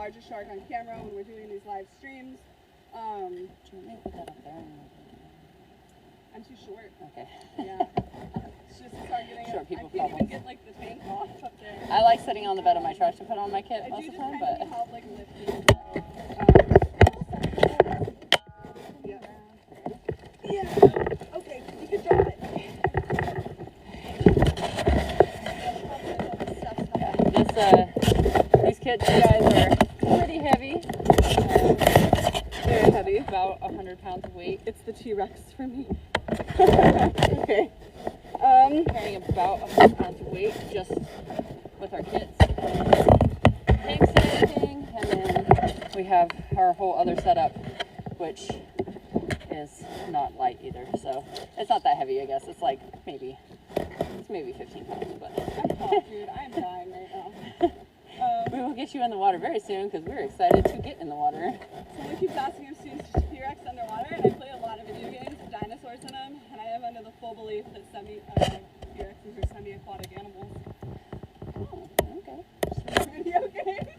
largest shark on camera when we're doing these live streams. Do you want me to put that up there? I'm too short. Okay. Yeah. It's just start getting Short people I can't problems. even get like the tank off up there. I like sitting on the bed of my truck to put on my kit I most do of just the time, kind but of need help like lifting. Yeah. Okay, you can drop it. These kits, you guys, are pretty heavy. Very heavy. About 100 pounds of weight. It's the T-Rex for me. Okay. Carrying about 100 pounds of weight just with our kits. Tanks and everything. And then we have our whole other setup, which is not light either. So it's not that heavy, I guess. It's like maybe 15 pounds. But Oh, dude, I'm dying right now. we will get you in the water very soon because we're excited to get in the water. Someone keeps asking if students teach T-Rex underwater, and I play a lot of video games with dinosaurs in them, and I am under the full belief that T-Rexes are semi-aquatic animals. Oh, okay. Video games?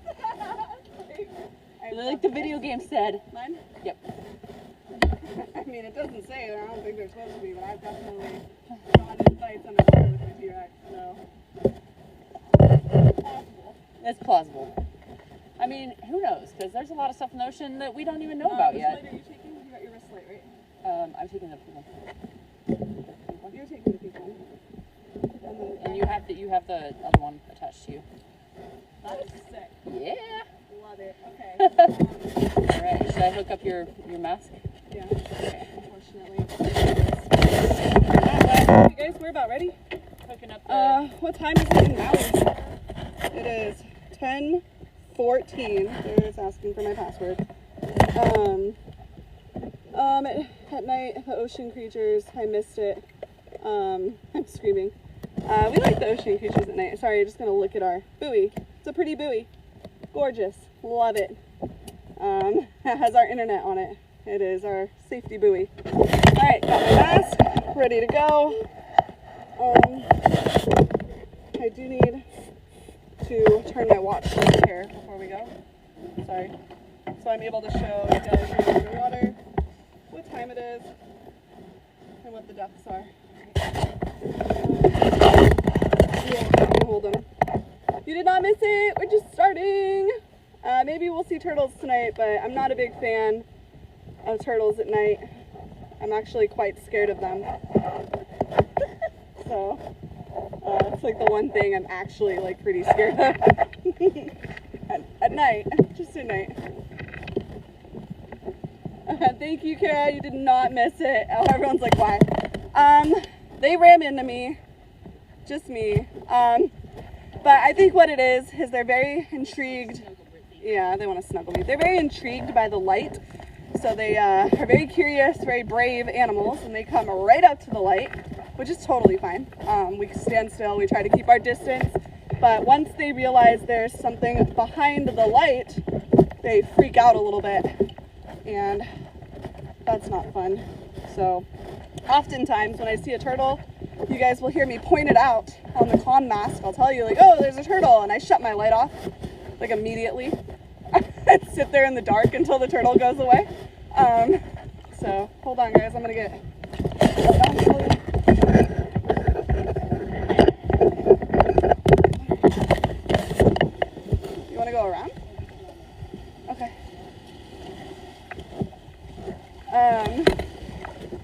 Like the video game said. Mine? Yep. I mean, it doesn't say it. I don't think they're supposed to be, but I've definitely gone in fights underwater with my T-Rex, so. Possible. It's plausible. I mean, who knows? Because there's a lot of stuff in the ocean that we don't even know about yet. Which light are you taking? You got your wrist light, right? I'm taking the pink one. You're taking the pink one. And you have the other one attached to you. That is sick. Yeah. Love it. Okay. All right. Should I hook up your mask? Yeah. Okay. Unfortunately. You guys, we're about ready. Hooking up the... What time is it in Maui? It is 10:14. There's asking for my password. At night, the ocean creatures, I missed it. I'm screaming. We like the ocean creatures at night. Sorry, I'm just gonna look at our buoy. It's a pretty buoy. Gorgeous. Love it. It has our internet on it. It is our safety buoy. Alright, got my mask, ready to go. I do need to turn my watch here before we go. Sorry. So I'm able to show you guys in the water what time it is and what the depths are. Yeah, hold them. You did not miss it. We're just starting. Maybe we'll see turtles tonight, but I'm not a big fan of turtles at night. I'm actually quite scared of them. So it's like the one thing I'm actually like pretty scared of. at night, just at night. Thank you, Kara. You did not miss it. Oh, everyone's like, why? They ran into me, just me. But I think what it is they're very intrigued. Yeah, they want to snuggle me. They're very intrigued by the light. So they are very curious, very brave animals, and they come right up to the light, which is totally fine. We stand still, we try to keep our distance, but once they realize there's something behind the light, they freak out a little bit, and that's not fun. So oftentimes when I see a turtle, you guys will hear me point it out on the comm mask. I'll tell you like, oh, there's a turtle, and I shut my light off like immediately. I'd sit there in the dark until the turtle goes away. So hold on, guys, I'm gonna get You want to go around? Okay.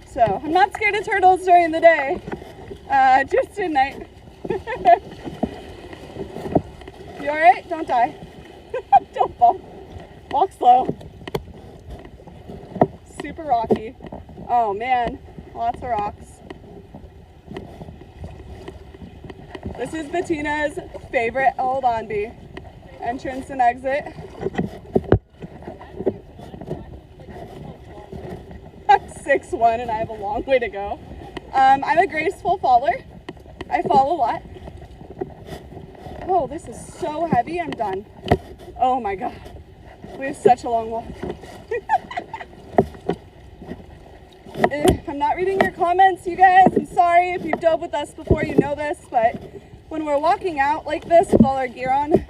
So I'm not scared of turtles during the day, just at night. You all right? Don't die. Don't fall. Walk slow. Super rocky. Oh man, lots of rocks. This is Bettina's favorite, hold on B, entrance and exit. I'm 6'1" and I have a long way to go. I'm a graceful faller. I fall a lot. Oh, this is so heavy, I'm done. Oh my god. We have such a long walk. I'm not reading your comments, you guys. I'm sorry if you've dove with us before, you know this, but when we're walking out like this with all our gear on,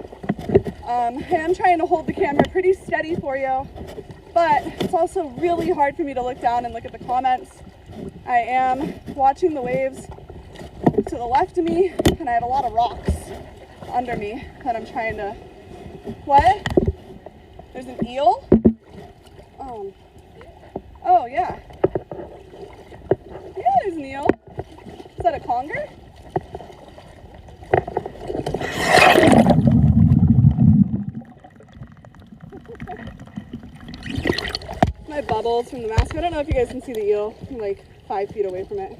I am trying to hold the camera pretty steady for you, but it's also really hard for me to look down and look at the comments. I am watching the waves to the left of me, and I have a lot of rocks under me that I'm trying to... What? There's an eel? Oh, yeah. Yeah, there's an eel. Is that a conger? My bubbles from the mask. I don't know if you guys can see the eel. I'm like 5 feet away from it.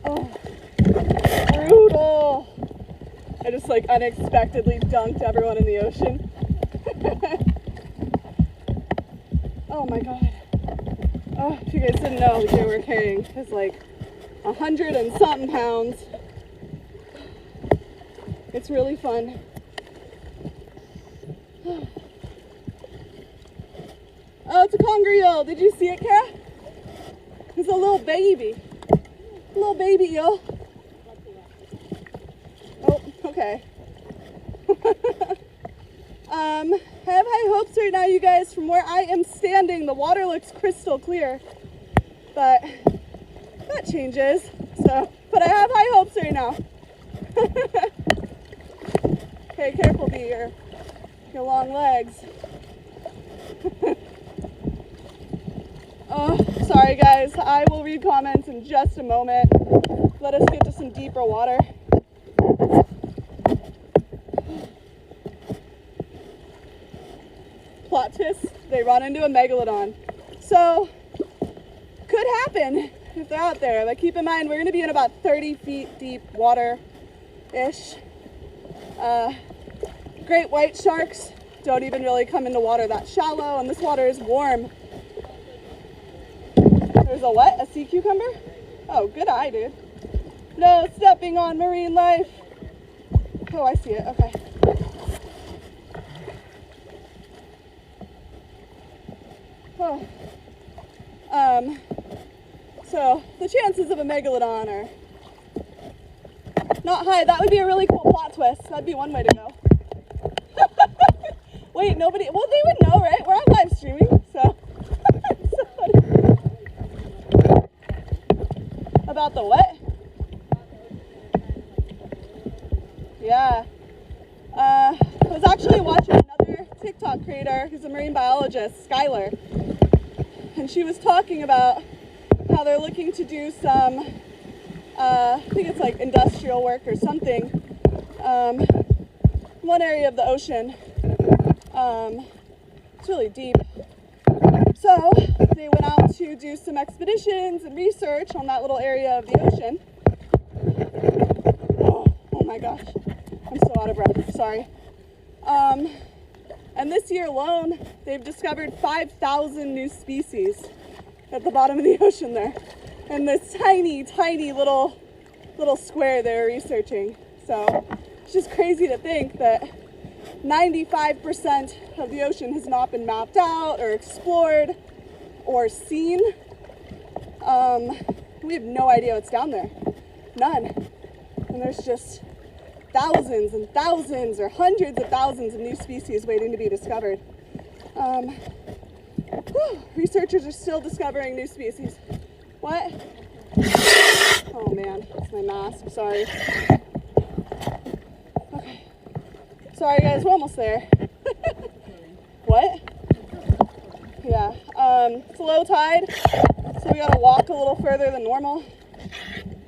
Oh, brutal. I just like unexpectedly dunked everyone in the ocean. Oh my god. Oh, if you guys didn't know, the gear we're carrying is like 100 and something pounds. It's really fun. Oh, it's a conger eel. Did you see it, Kara? It's a little baby. Little baby eel. Oh, okay. I have high hopes right now, you guys. From where I am standing, the water looks crystal clear, but that changes. So, but I have high hopes right now. Okay, careful, be your long legs. Oh, sorry guys. I will read comments in just a moment. Let us get to some deeper water. Plot twist, they run into a megalodon. So, could happen if they're out there. But keep in mind, we're going to be in about 30 feet deep water-ish. Great white sharks don't even really come into water that shallow, and this water is warm. There's a what? A sea cucumber? Oh, good eye, dude. No stepping on marine life. Oh, I see it. Okay. Oh. So the chances of a megalodon are not high. That would be a really cool plot twist. That'd be one way to go. Wait, nobody, well, they would know, right? We're on live streaming, so. About the what? Yeah. I was actually watching another TikTok creator who's a marine biologist, Skylar, and she was talking about how they're looking to do some, I think it's like industrial work or something, one area of the ocean. It's really deep. So they went out to do some expeditions and research on that little area of the ocean. Oh my gosh, I'm so out of breath, sorry. And this year alone, they've discovered 5,000 new species at the bottom of the ocean there. And this tiny, tiny little square they're researching. So it's just crazy to think that 95% of the ocean has not been mapped out or explored or seen. We have no idea what's down there. None. And there's just thousands and thousands or hundreds of thousands of new species waiting to be discovered. Researchers are still discovering new species. What? Oh man, it's my mask, sorry. Okay. Sorry guys, we're almost there. What? Yeah, it's low tide, so we gotta walk a little further than normal.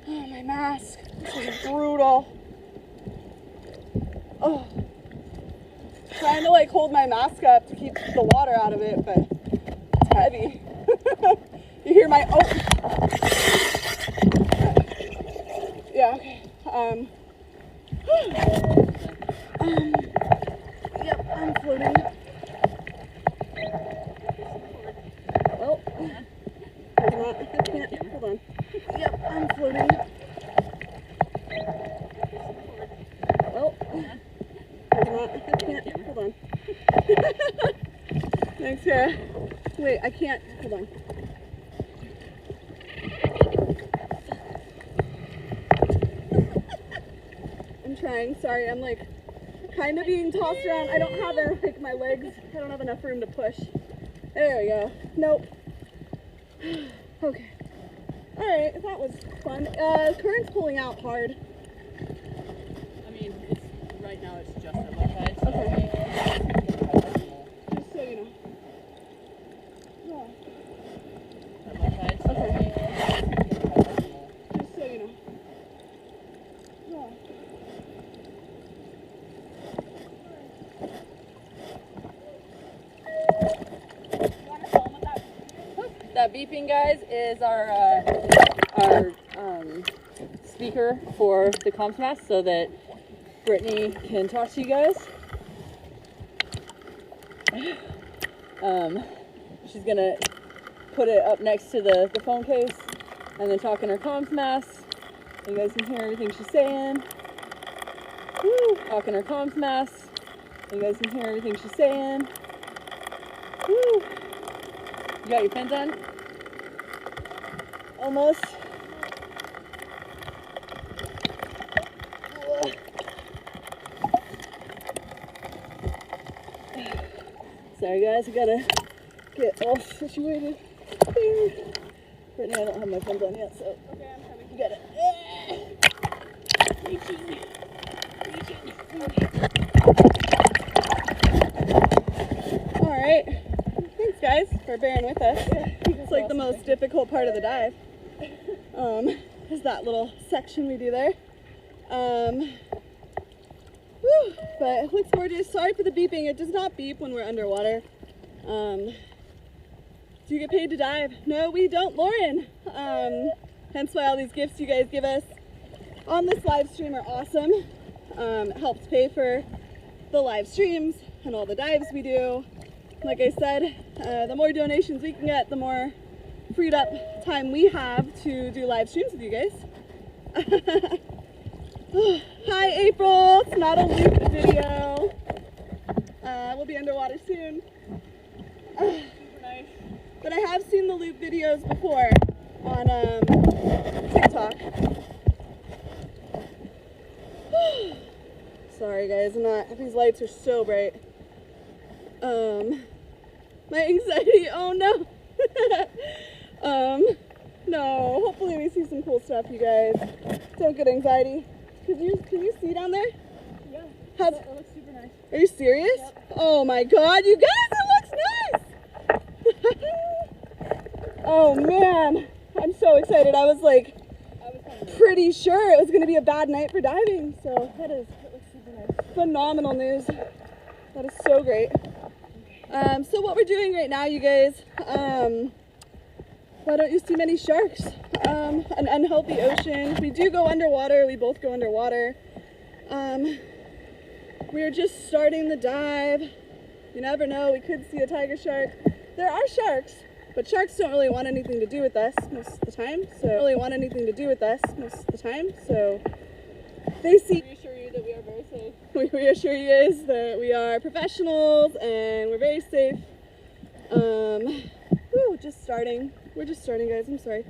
Oh, my mask, this is brutal. Oh, trying to like hold my mask up to keep the water out of it, but it's heavy. You hear my, oh. Yeah, okay. Yep, I'm floating. Well, hold on. Yep, I'm floating. Well, hold on. Thanks, Sarah. Wait, I can't, hold on. trying. Sorry, I'm like kind of being tossed around. I don't have like my legs. I don't have enough room to push. There we go. Nope. Okay. All right, that was fun. Current's pulling out hard. I mean, it's right now it's just at low tide. So Okay. Just so you know. Yeah. At low tide. So Okay. Just so you know. Yeah. That beeping, guys, is our speaker for the comms mast, so that Brittany can talk to you guys. She's gonna put it up next to the phone case and then talk in her comms mast. You guys can hear everything she's saying. Woo! Talk in her comms mast. You guys can hear everything she's saying. Woo! You got your pen done? Almost. Sorry guys, I gotta get all situated. Brittany, I don't have my phone on yet, so okay, I'm coming. You got it. Reaching. All right. Thanks guys for bearing with us. It's like the most difficult part of the dive. Is that little section we do there. Whew, but it looks gorgeous. Sorry for the beeping. It does not beep when we're underwater. Do you get paid to dive? No, we don't, Lauren. Hence why all these gifts you guys give us on this live stream are awesome. It helps pay for the live streams and all the dives we do. Like I said, the more donations we can get, the more freed up time we have to do live streams with you guys. Hi April, it's not a loop video. We'll be underwater soon. Super nice. But I have seen the loop videos before on TikTok. Sorry guys, these lights are so bright. My anxiety, oh no. No, hopefully we see some cool stuff, you guys. Don't get anxiety. Can you see down there? Yeah, How's, it looks super nice. are you serious? Yep. Oh my god, you guys, it looks nice! Oh man, I'm so excited. I was like pretty sure it was going to be a bad night for diving, so it looks super nice. Phenomenal news. That is so great. So what we're doing right now, you guys, why don't you see many sharks? An unhealthy ocean. We do go underwater. We both go underwater. We're just starting the dive. You never know. We could see a tiger shark. There are sharks, but sharks don't really want anything to do with us most of the time. So they see. Reassure you that we are very safe. We reassure you guys that we are professionals and we're very safe. Just starting. We're just starting, guys. I'm sorry.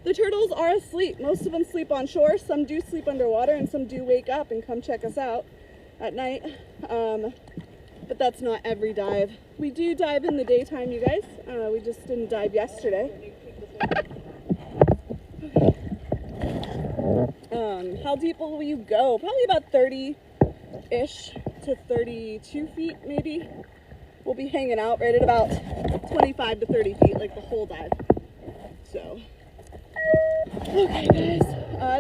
The turtles are asleep. Most of them sleep on shore. Some do sleep underwater, and some do wake up and come check us out at night. But that's not every dive. We do dive in the daytime, you guys. We just didn't dive yesterday. How deep will you go? Probably about 30-ish to 32 feet, maybe. We'll be hanging out right at about 25 to 30 feet, like the whole dive. So, okay, guys.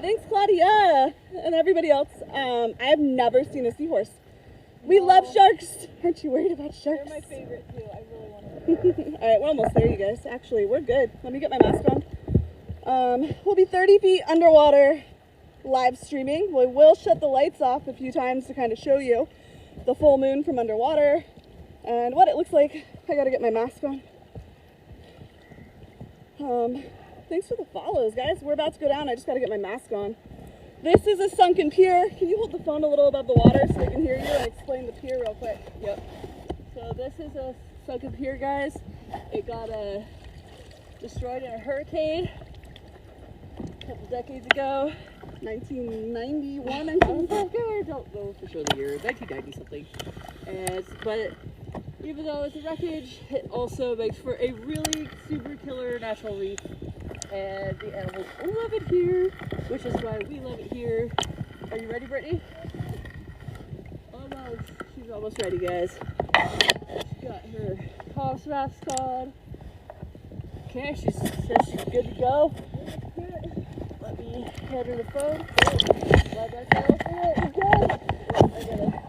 Thanks, Claudia, and everybody else. I have never seen a seahorse. We love sharks. Aren't you worried about sharks? They're my favorite too. I really want to. All right, we're almost there, you guys. Actually, we're good. Let me get my mask on. We'll be 30 feet underwater, live streaming. We will shut the lights off a few times to kind of show you the full moon from underwater and what it looks like. I gotta get my mask on. Thanks for the follows, guys. We're about to go down. I just gotta get my mask on. This is a sunken pier. Can you hold the phone a little above the water so I can hear you and explain the pier real quick? Yep. So this is a sunken pier, guys. It got destroyed in a hurricane a couple decades ago, 1991, I think. I don't know for sure the year, 1990 something. But even though it's a wreckage, it also makes for a really super killer natural reef. And the animals love it here, which is why we love it here. Are you ready, Brittany? Almost. She's almost ready, guys. She's got her cough mask on. Okay, she says she's good to go. Let me hand her the phone. Let myself do it again. I gotta.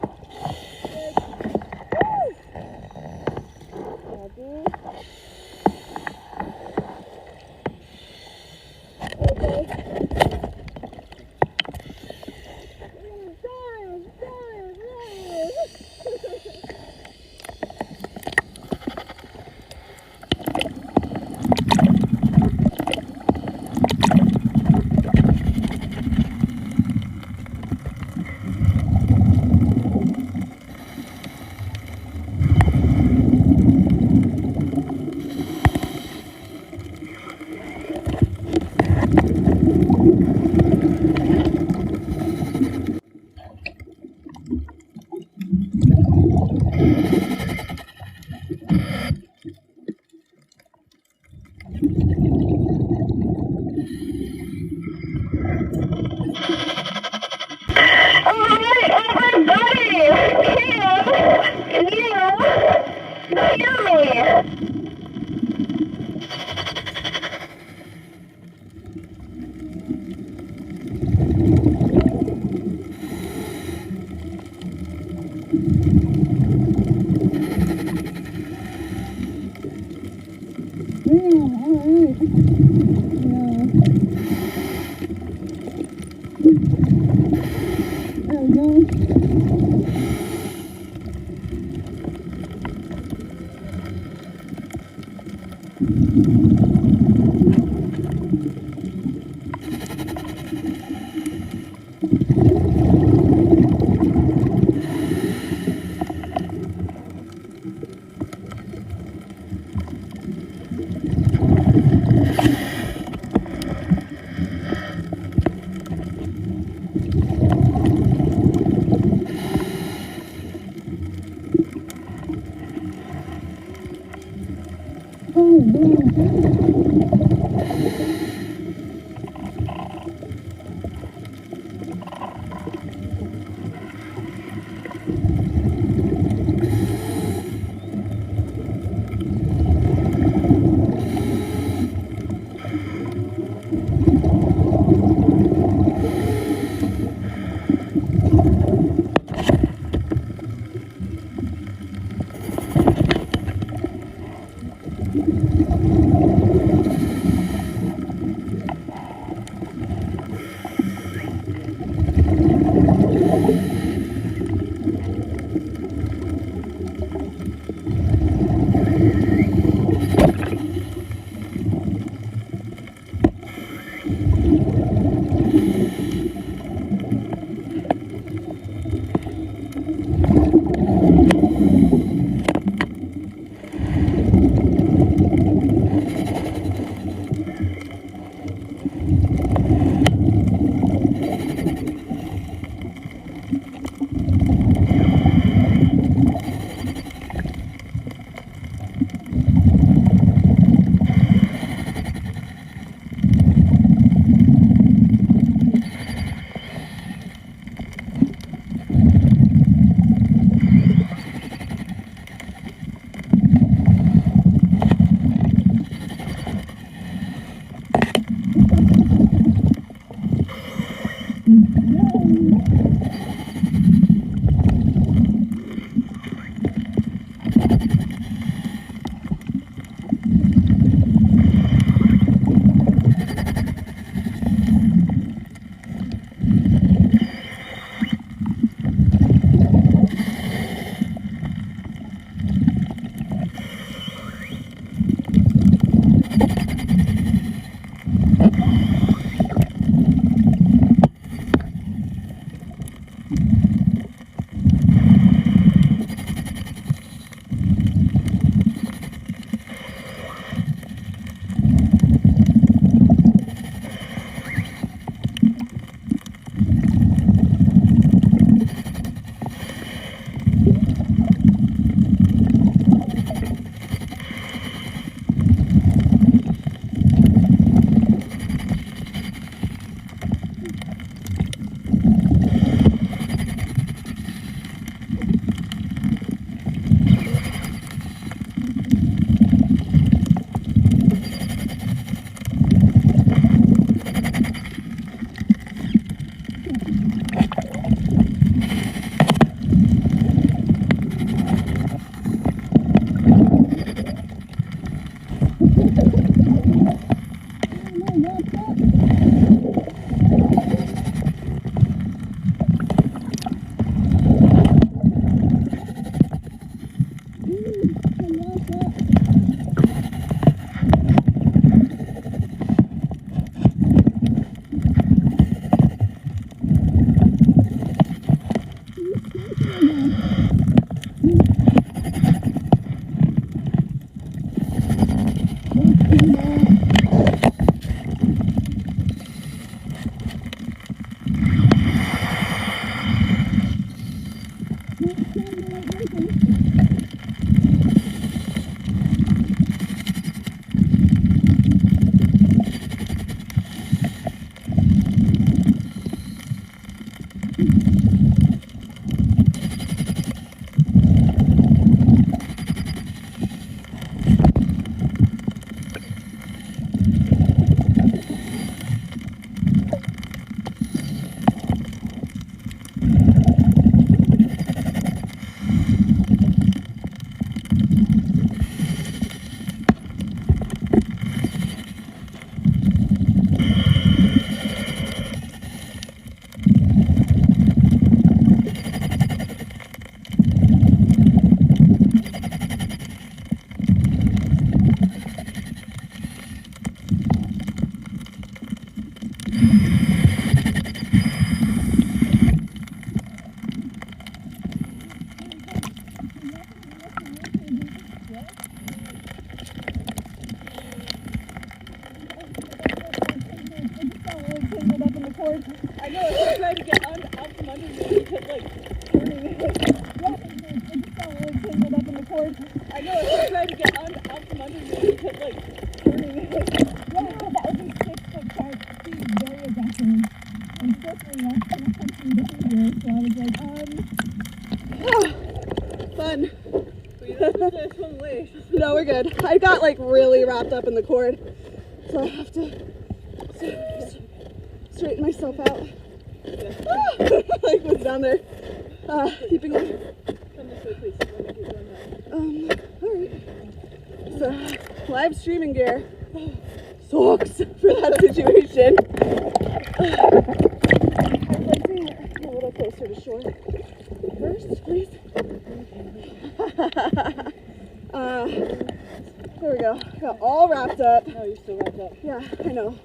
under me and kept like turning me. Yeah, I just got really tangled up in the cord. I know, I tried to get out from under me and he kept like turning me. Yeah, that was a 6-foot shark. He was very aggressive and circling us in a hunting behavior. So I was like, fun. No, we're good. I got like really wrapped up in the cord, so I have to straighten myself out. Like was down there, keeping it. Come this way, please. Alright. So, live streaming gear sucks for that situation. I'd like to get a little closer to shore. First, please. There we go. Got all wrapped up. Oh, you're still wrapped up. Yeah, I know.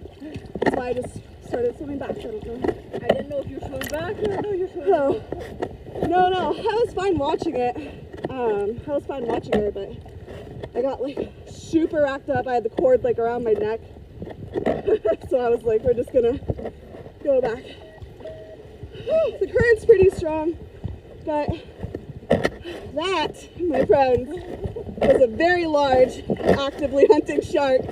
That's why I just started swimming back. I don't know. I didn't know if you were swimming back or no, you're swimming back. No. I was fine watching it. But I got like super wrapped up. I had the cord like around my neck. So I was like, we're just gonna go back. The current's pretty strong, but that, my friends, was a very large, actively hunting shark.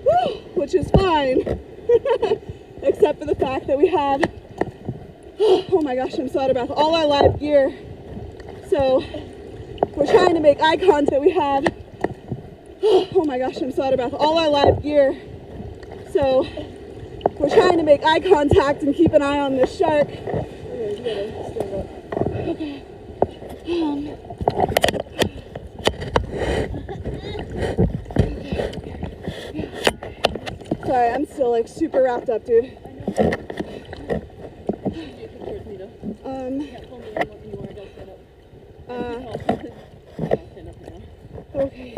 Woo, which is fine, except for the fact that we have, oh my gosh, I'm so out of breath, all our live gear. So we're trying to make eye contact. We have, oh my gosh, I'm so out of breath, all our live gear. So we're trying to make eye contact and keep an eye on this shark. Okay. Sorry, I'm still like super wrapped up, dude. Okay.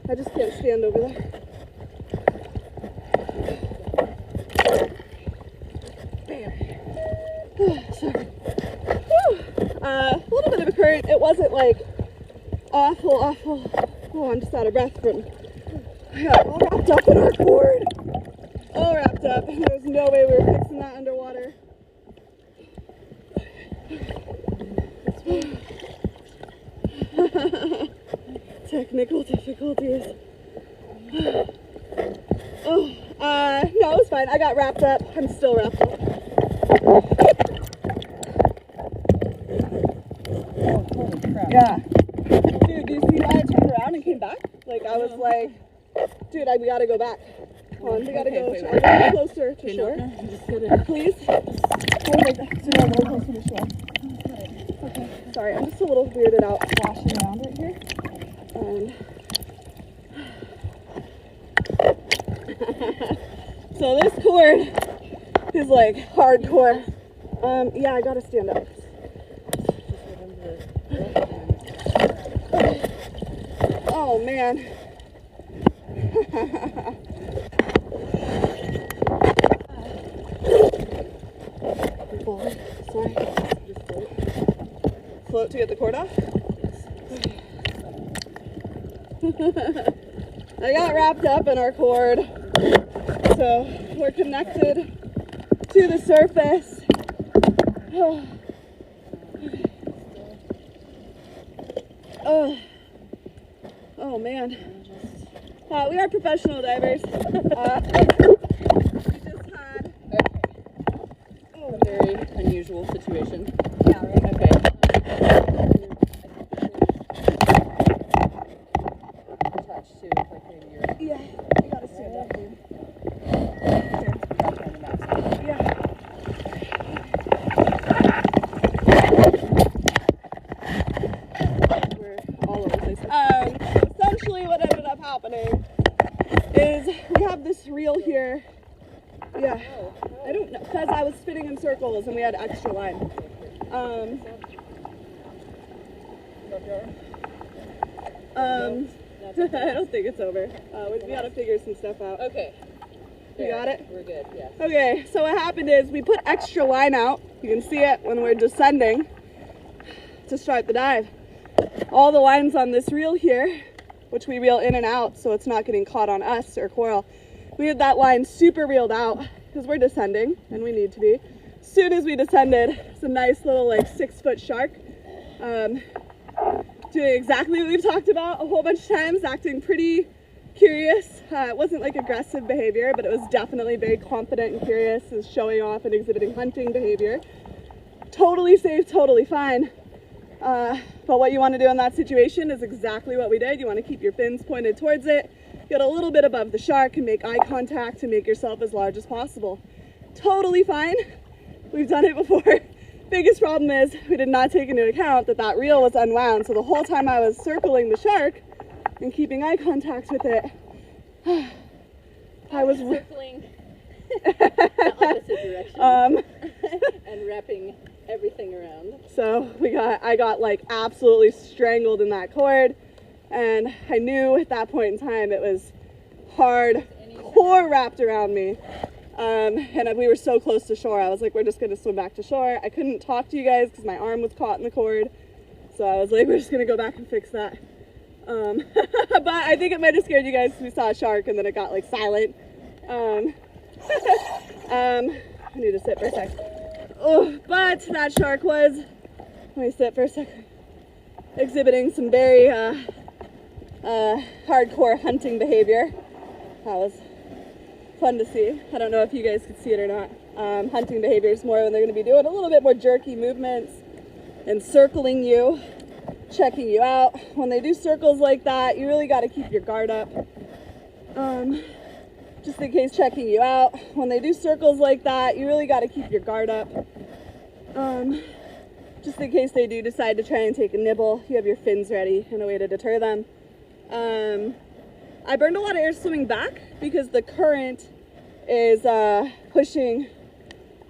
I just can't stand over there. Sorry. A little bit of a current. It wasn't like awful. Oh, I'm just out of breath from. I got all wrapped up in our cord. All wrapped up. There's no way we were fixing that underwater. Technical difficulties. No, it was fine. I got wrapped up. I'm still wrapped up. Yeah. Dude, do you see why I turned around and came back? Like, I was like, dude, we gotta go back. Come on, we gotta go closer to shore. Please? Oh my God, so I'm more closer to shore. Okay, sorry, I'm just a little weirded out splashing around right here. So this cord is like hardcore. Yeah, I gotta stand up. Oh man. Sorry. Float to get the cord off? I got wrapped up in our cord. So we're connected to the surface. Oh man. We are professional divers. We just had a very unusual situation. Yeah, right? Okay. Attached to like maybe your. Yeah, you gotta stand up, dude. Yeah. We're all over the place. Essentially what ended up happening is we have this reel here. Yeah. I don't know, because I was spinning in circles and we had extra line. I don't think it's over. We gotta figure some stuff out. Okay. You got it? We're good, yeah. Okay, so what happened is we put extra line out. You can see it when we're descending to start the dive. All the lines on this reel here, which we reel in and out so it's not getting caught on us or coral. We had that line super reeled out because we're descending and we need to be. as soon as we descended, it's a nice little like 6-foot shark. Doing exactly what we've talked about a whole bunch of times, acting pretty curious. It wasn't like aggressive behavior, but it was definitely very confident and curious, and showing off and exhibiting hunting behavior. Totally safe, totally fine. But what you want to do in that situation is exactly what we did. You want to keep your fins pointed towards it, get a little bit above the shark, and make eye contact to make yourself as large as possible. Totally fine. We've done it before. Biggest problem is we did not take into account that that reel was unwound. So the whole time I was circling the shark and keeping eye contact with it, I was circling the opposite direction and wrapping everything around. So I got like absolutely strangled in that cord, and I knew at that point in time it was hard core wrapped around me. And we were so close to shore. I was like, we're just going to swim back to shore. I couldn't talk to you guys because my arm was caught in the cord. So I was like, we're just going to go back and fix that. But I think it might have scared you guys because we saw a shark and then it got like silent. I need to sit for a sec. Oh, but that shark was, let me sit for a second, exhibiting some very hardcore hunting behavior. That was fun to see. I don't know if you guys could see it or not. Hunting behavior is more when they're going to be doing a little bit more jerky movements and circling you, checking you out. When they do circles like that, you really got to keep your guard up. Just in case checking you out. When they do circles like that, you really got to keep your guard up. Just in case they do decide to try and take a nibble, you have your fins ready and a way to deter them. I burned a lot of air swimming back because the current is pushing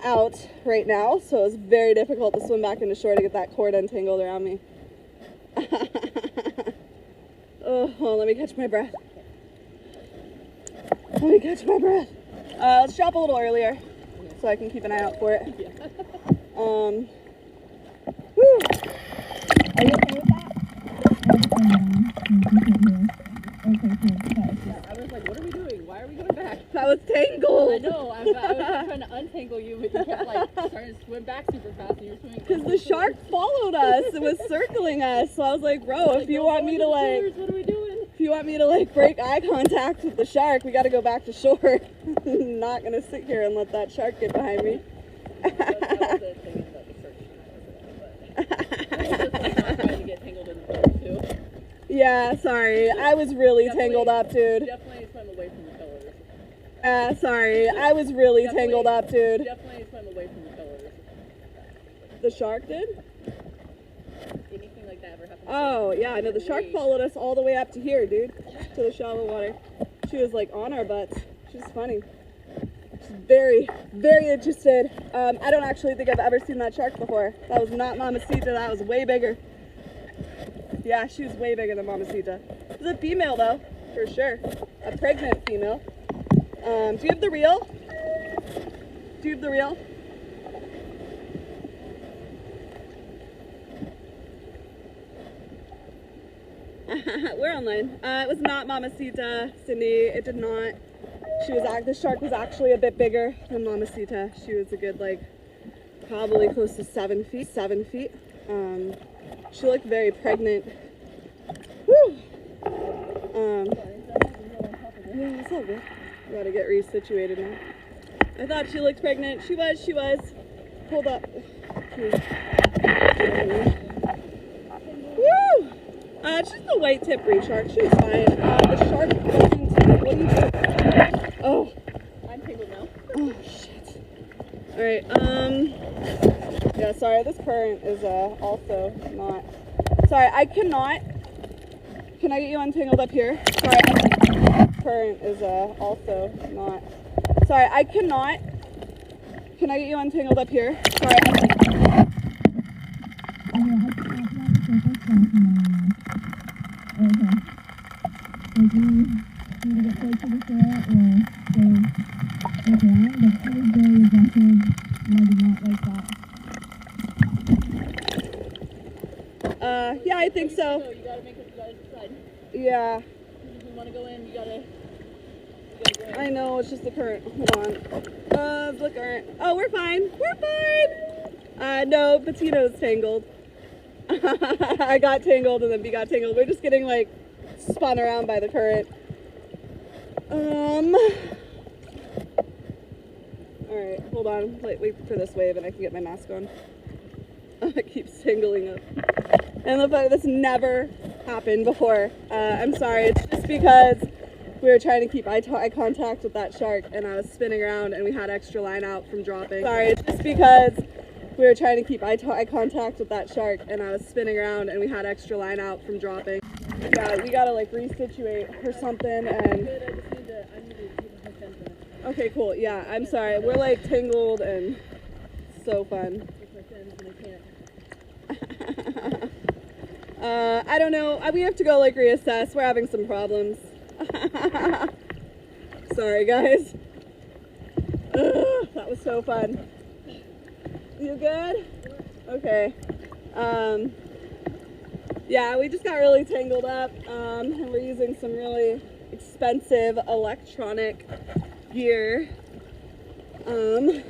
out right now, so it's very difficult to swim back into shore to get that cord untangled around me. Oh, hold on, let me catch my breath. Let's drop a little earlier so I can keep an eye out for it. Woo. Are you okay with that? I was like, what are we doing? Why are we going back? That was tangled. I know. I was trying to untangle you, but you kept like trying to swim back super fast, and you're swimming. Because the shark followed us. It was circling us. So I was like, bro, if you want me to like, what are we doing? If you want me to like break eye contact with the shark, we got to go back to shore. I'm not gonna sit here and let that shark get behind me. That was the thing about the search. But I was just like not trying to get tangled in the boat too. Yeah, sorry. I was really tangled up, dude. Definitely swim away from the pillars. Sorry. I was really tangled up, dude. Definitely swim away from the pillars. The shark did? Anything like that ever happened? Oh, yeah. No, the shark followed us all the way up to here, dude. To the shallow water. She was like on our butts. She's funny. She's very, very interested. I don't actually think I've ever seen that shark before. That was not Mamacita. That was way bigger. Yeah, she was way bigger than Mamacita. She's a female, though, for sure. A pregnant female. Do you have the reel? Do you have the reel? We're online. It was not Mamacita, Cindy. It did not. The shark was actually a bit bigger than Mamacita. She was a good, like, probably close to 7 feet. 7 feet. She looked very pregnant. Woo! Yeah, it's all good. Gotta get resituated now. I thought she looked pregnant. She was. Hold up. Woo! She's the white tip reef shark. She was fine. The shark wasn't. What are you doing? Oh. I'm tangled now. Oh, shit. Alright, yeah, sorry, this current is, also not... Sorry, I cannot... Can I get you untangled up here? Sorry, current is, also not... Sorry, I cannot... Can I get you untangled up here? Sorry, yeah, I think so. You gotta make it, you gotta decide. Yeah. If you want to go in, you gotta go I know, it's just the current. Hold on. It's the current. Oh, we're fine. We're fine. No, Patino's tangled. I got tangled and then B got tangled. We're just getting like spun around by the current. Alright, hold on. Wait for this wave and I can get my mask on. It keeps tangling up. And the fact this never happened before. I'm sorry, it's just because we were trying to keep eye contact with that shark and I was spinning around and we had extra line out from dropping. Sorry, it's just because we were trying to keep eye contact with that shark and I was spinning around and we had extra line out from dropping. Yeah, we gotta like resituate or something and... Okay, cool. Yeah, I'm sorry. We're like tangled and so fun. I don't know. We have to go like reassess. We're having some problems. Sorry, guys. Ugh, that was so fun. You good? Okay. Yeah, we just got really tangled up, and we're using some really expensive electronic gear. Woo!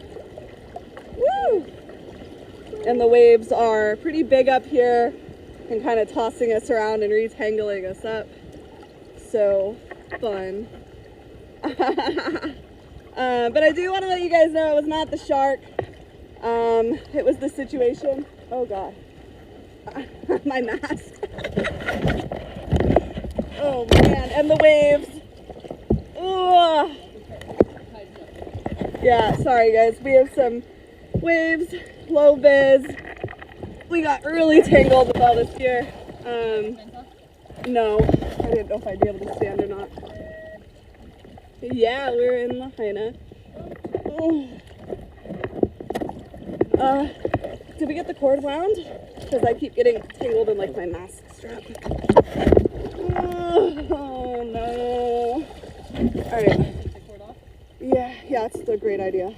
And the waves are pretty big up here and kind of tossing us around and retangling us up. So fun. But I do want to let you guys know it was not the shark. It was the situation. Oh God. My mask. Oh man, and the waves. Ugh. Yeah, sorry guys. We have some waves, low vis. We got really tangled with all this gear. No, I didn't know if I'd be able to stand or not. Yeah, we're in Lahaina. Did we get the cord wound? Because I keep getting tangled in like my mask strap. Oh no. Alright. Yeah, it's a great idea.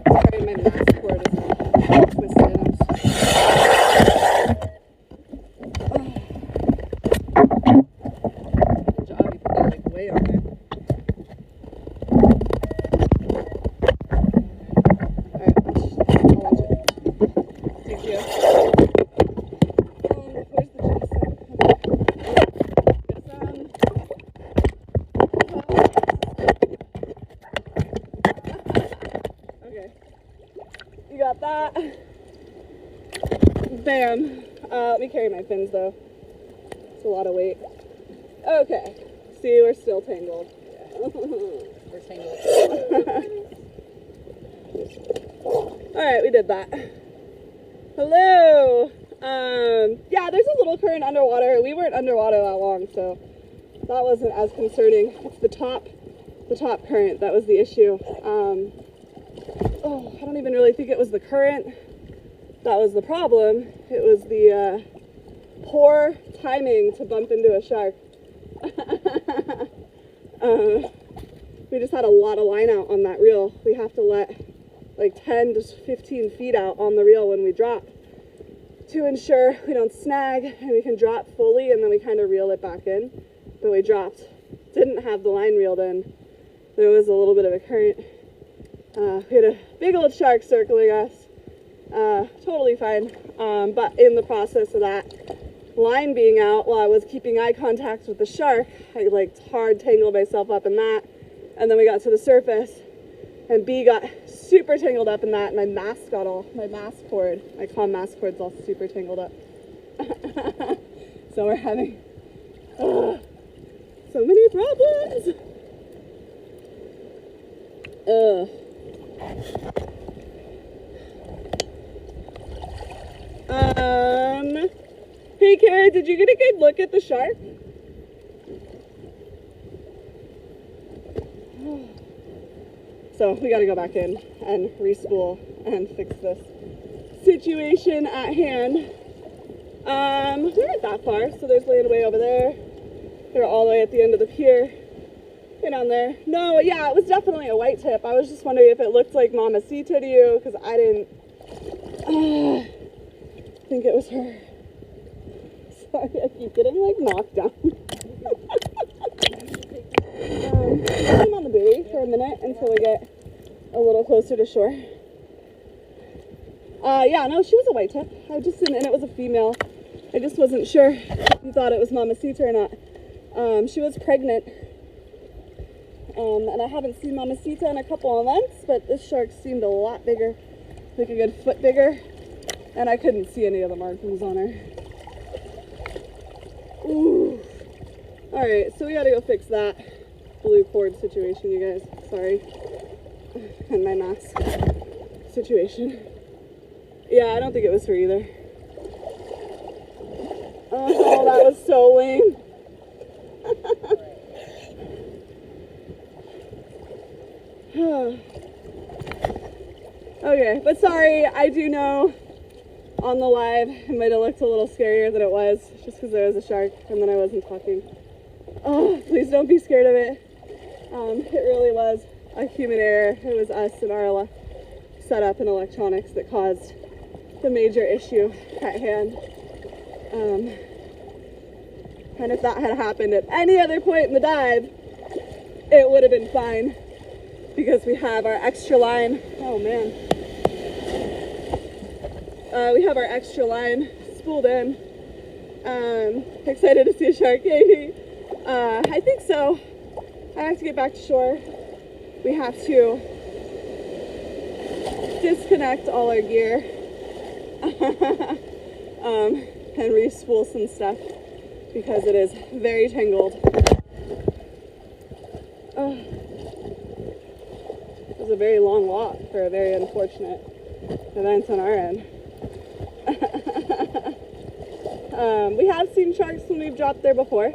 Sorry, my mask cord is twisted. Good job, you put that like way on there. Alright, I'll watch it. Thank you. Where's the jason? Okay. You got that? Bam. Let me carry my fins though. It's a lot of weight. Okay. See, we're still tangled. We're tangled. Alright, we did that. Hello! Yeah, there's a little current underwater. We weren't underwater that long, so that wasn't as concerning. It's the top current that was the issue. Oh, I don't even really think it was the current that was the problem. It was the poor timing to bump into a shark. We just had a lot of line out on that reel. We have to let like 10 to 15 feet out on the reel when we drop to ensure we don't snag and we can drop fully, and then we kind of reel it back in. But we dropped, didn't have the line reeled in. There was a little bit of a current. We had a big old shark circling us. Totally fine. But in the process of that line being out, while I was keeping eye contact with the shark, I like hard tangled myself up in that. And then we got to the surface and B got super tangled up in that, and my mask cord, my comm mask cord's all super tangled up. So we're having so many problems. Hey Kara, did you get a good look at the shark? So we gotta go back in and re-spool and fix this situation at hand. We weren't that far, so there's land way over there. They're all the way at the end of the pier. Get down there. No, yeah, it was definitely a white tip. I was just wondering if it looked like Mamacita to you, because I didn't think it was her. Sorry, I keep getting like knocked down. I'm on the buoy for a minute until we get a little closer to shore. Yeah, no, she was a white tip. I just didn't, and it was a female. I just wasn't sure if you thought it was Mamacita or not. She was pregnant. And I haven't seen Mamacita in a couple of months, but this shark seemed a lot bigger, like a good foot bigger, and I couldn't see any of the markings on her. Ooh. All right, so we gotta go fix that blue cord situation, you guys. Sorry. And my mask situation. Yeah, I don't think it was her either. Oh, that was so lame. Okay, but sorry, I do know on the live it might have looked a little scarier than it was, just because there was a shark and then I wasn't talking. Oh, please don't be scared of it. It really was a human error. It was us and our setup and electronics that caused the major issue at hand. And if that had happened at any other point in the dive, it would have been fine, because we have our extra line. Oh man. We have our extra line spooled in. Excited to see a shark, Katie. I think so. I have to get back to shore. We have to disconnect all our gear and re-spool some stuff, because it is very tangled. It was a very long walk for a very unfortunate event on our end. We have seen sharks when we've dropped there before,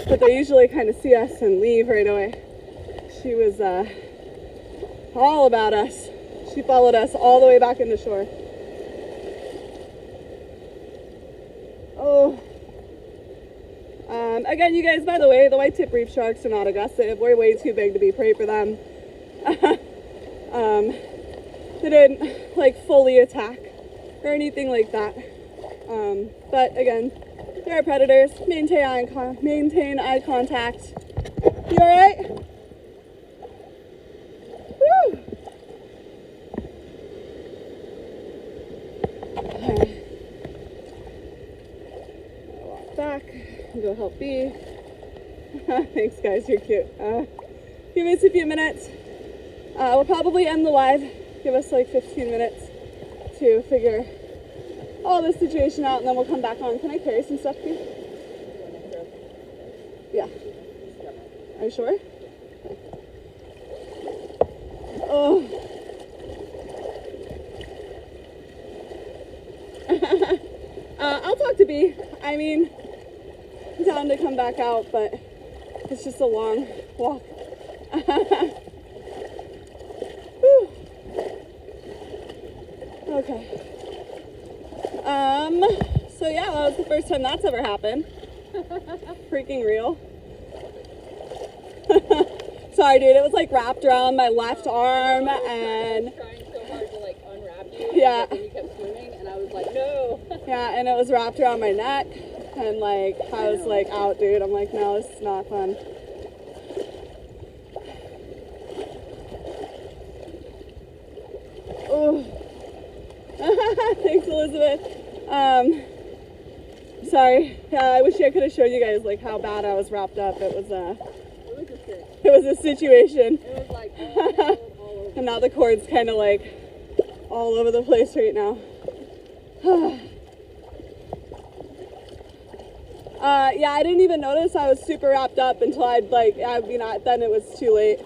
but they usually kind of see us and leave right away. She was all about us. She followed us all the way back into shore. Oh. Again, you guys, by the way, the white tip reef sharks are not aggressive. We're way too big to be prey for them. They didn't like fully attack or anything like that. But again, they're predators. Maintain eye contact. You all right? Woo! Walk back and go help B. Thanks, guys. You're cute. Give us a few minutes. We'll probably end the live. Give us like 15 minutes to figure all this situation out, and then we'll come back on. Can I carry some stuff, please? Yeah. Are you sure? Okay. Oh. I'll talk to B. I mean, I'm down to come back out, but it's just a long walk. Whew. Okay. So yeah, that was the first time that's ever happened. Freaking real. Sorry, dude. It was like wrapped around my left arm, and Trying so hard to like unwrap you. Yeah. And you kept swimming, and I was like, no. yeah, and it was wrapped around my neck, and like I was like out, dude. I'm like, no, this is not fun. Oh. Thanks, Elizabeth. Sorry. I wish I could have shown you guys like how bad I was wrapped up. It was a situation. It was like all over. And now the cord's kind of like all over the place right now. Yeah, I didn't even notice I was super wrapped up until then it was too late.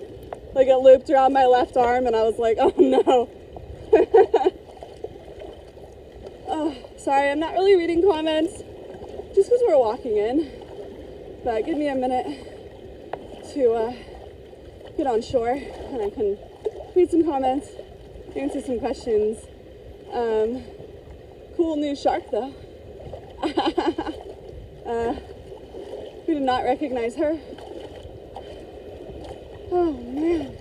Like it looped around my left arm, and I was like, oh no. Oh, sorry, I'm not really reading comments just because we're walking in, but give me a minute to get on shore and I can read some comments, answer some questions. Cool new shark though. We did not recognize her. Oh man.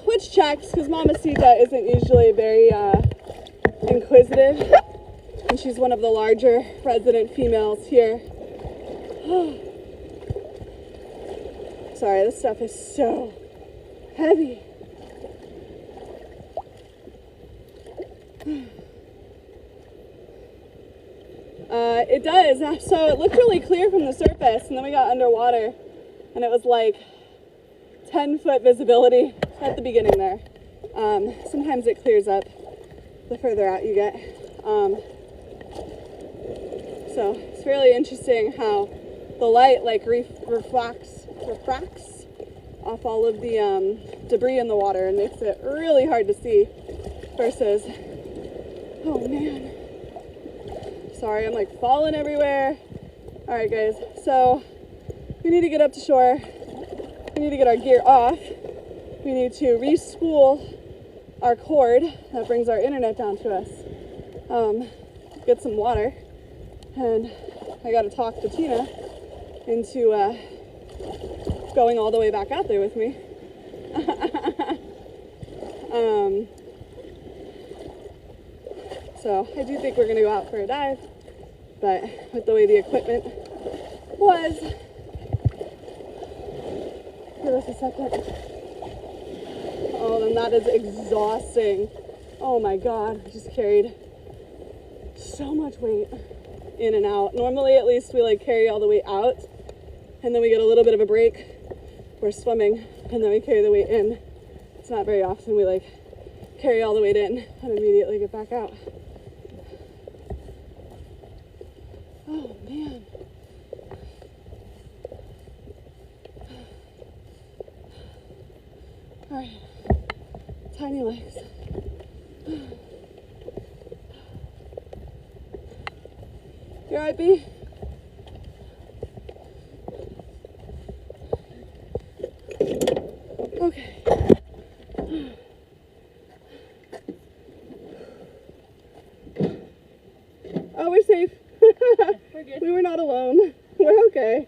Which checks, because Mamacita isn't usually very inquisitive, and she's one of the larger resident females here. Sorry, this stuff is so heavy. It does. So it looked really clear from the surface, and then we got underwater, and it was like 10-foot visibility at the beginning there. Sometimes it clears up the further out you get. So it's really interesting how the light like refracts off all of the debris in the water and makes it really hard to see versus, oh man. Sorry, I'm like falling everywhere. All right, guys, so we need to get up to shore. We need to get our gear off. We need to re-spool our cord that brings our internet down to us. Get some water, and I got to talk to Tina into going all the way back out there with me. So I do think we're gonna go out for a dive, but with the way the equipment was, give us a second. Oh, then that is exhausting. Oh my God, I just carried so much weight in and out. Normally, at least we like carry all the weight out, and then we get a little bit of a break. We're swimming, and then we carry the weight in. It's not very often we like carry all the weight in and immediately get back out. Oh man. All right, tiny legs. You all right, B? Okay. Oh, we're safe. We're good. We were not alone. We're okay.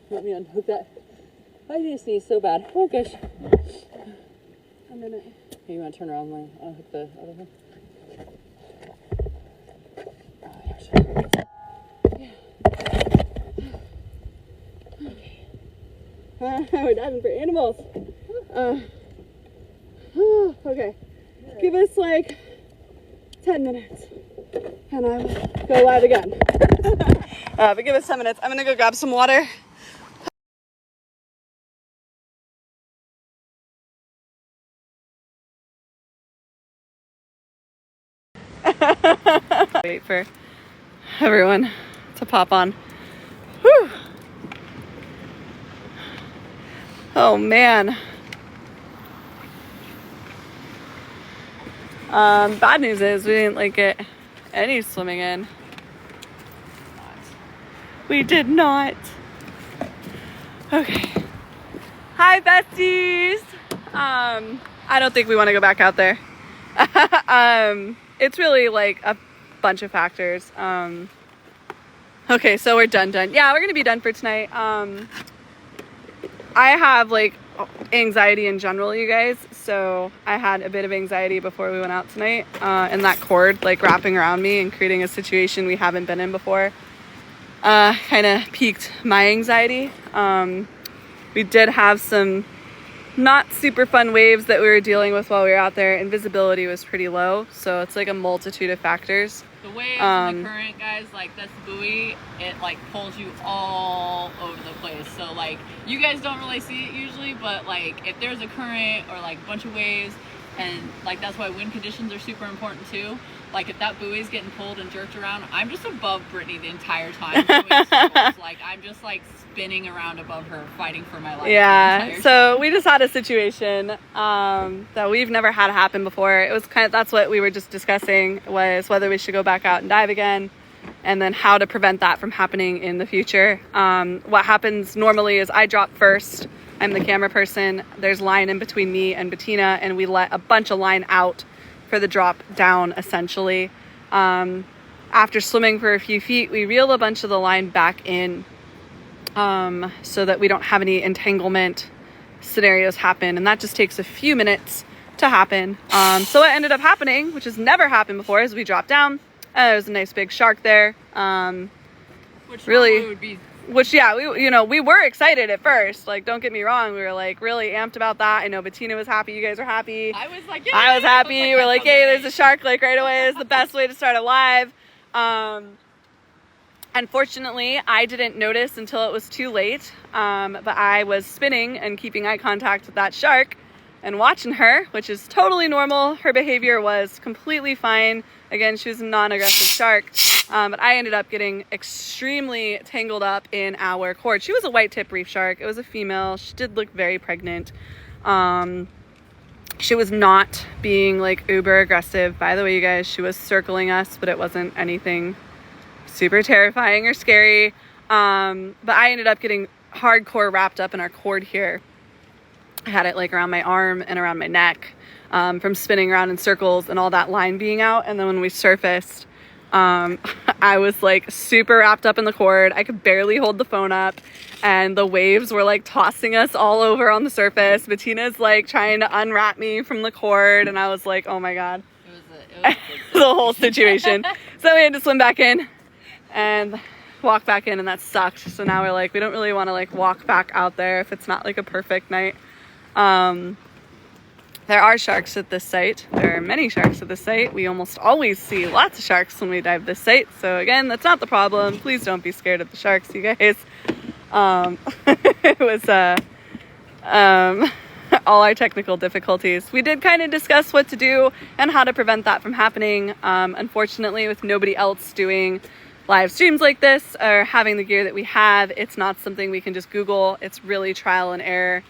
Let me unhook that. I need to sneeze so bad. Oh gosh. A minute. Hey, you want to turn around and unhook the other one? We're diving for animals. Okay. Give us like 10 minutes and I will go live again. But give us 10 minutes. I'm gonna go grab some water. Wait for everyone to pop on. Whew. Oh man. Bad news is we didn't like get any swimming in. We did not. Okay. Hi besties. I don't think we want to go back out there. It's really like a bunch of factors. Okay, so we're done. Yeah, we're gonna be done for tonight. I have like anxiety in general, you guys, so I had a bit of anxiety before we went out tonight, and that cord like wrapping around me and creating a situation we haven't been in before kind of piqued my anxiety. We did have some not super fun waves that we were dealing with while we were out there, and visibility was pretty low, so it's like a multitude of factors. The waves and the current, guys, like this buoy, it like pulls you all over the place. So like you guys don't really see it usually, but like if there's a current or like a bunch of waves, and like that's why wind conditions are super important too. Like if that buoy's getting pulled and jerked around, I'm just above Brittany the entire time doing circles. Like I'm just like spinning around above her, fighting for my life. Yeah, so we just had a situation that we've never had happen before. It was kind of, that's what we were just discussing, was whether we should go back out and dive again, and then how to prevent that from happening in the future. What happens normally is I drop first. I'm the camera person. There's line in between me and Bettina, and we let a bunch of line out for the drop down, essentially. after swimming for a few feet, we reel a bunch of the line back in so that we don't have any entanglement scenarios happen. And that just takes a few minutes to happen. So what ended up happening, which has never happened before, is we dropped down. There's a nice big shark there. Which really would be. Which, yeah, we were excited at first. Like, don't get me wrong. We were, like, really amped about that. I know Bettina was happy. You guys were happy. I was like, yeah. I was happy. We're like, hey, there's a shark, like, right away. It's the best way to start a live. Unfortunately, I didn't notice until it was too late. But I was spinning and keeping eye contact with that shark and watching her, which is totally normal. Her behavior was completely fine. Again, she was a non-aggressive shark. But I ended up getting extremely tangled up in our cord. She was a white tip reef shark. It was a female. She did look very pregnant. She was not being like uber aggressive. By the way, you guys, she was circling us, but it wasn't anything super terrifying or scary. But I ended up getting hardcore wrapped up in our cord here. I had it like around my arm and around my neck from spinning around in circles and all that line being out. And then when we surfaced, I was like super wrapped up in the cord. I could barely hold the phone up and the waves were like tossing us all over on the surface. Bettina's like trying to unwrap me from the cord and I was like, oh my God. It was the whole situation. So we had to swim back in and walk back in and that sucked. So now we're like, we don't really want to like walk back out there if it's not like a perfect night. There are sharks at this site. There are many sharks at this site. We almost always see lots of sharks when we dive this site. So again, that's not the problem. Please don't be scared of the sharks, you guys. It was all our technical difficulties. We did kind of discuss what to do and how to prevent that from happening. Unfortunately, with nobody else doing live streams like this or having the gear that we have, it's not something we can just Google. It's really trial and error.